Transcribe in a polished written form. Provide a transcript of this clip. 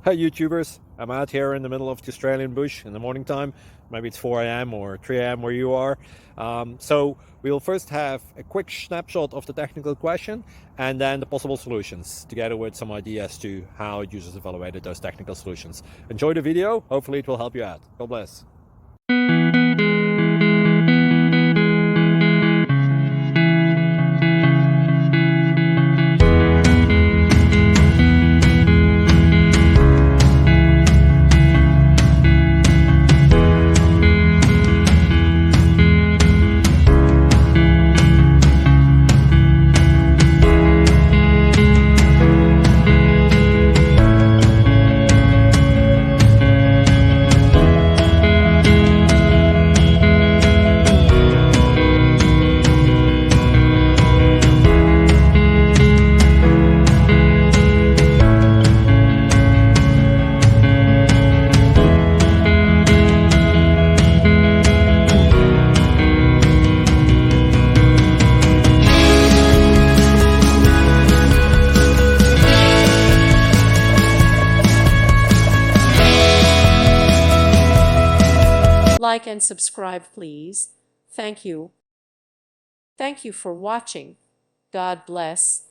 Hey YouTubers, I'm out here in the middle of the Australian bush in the morning time. Maybe it's 4 a.m. or 3 a.m. where you are. So we'll first have a quick snapshot of the technical question and then the possible solutions, together with some ideas to how users evaluated those technical solutions. Enjoy the video, hopefully it will help you out. God bless. Like and subscribe, please. Thank you. Thank you for watching. God bless.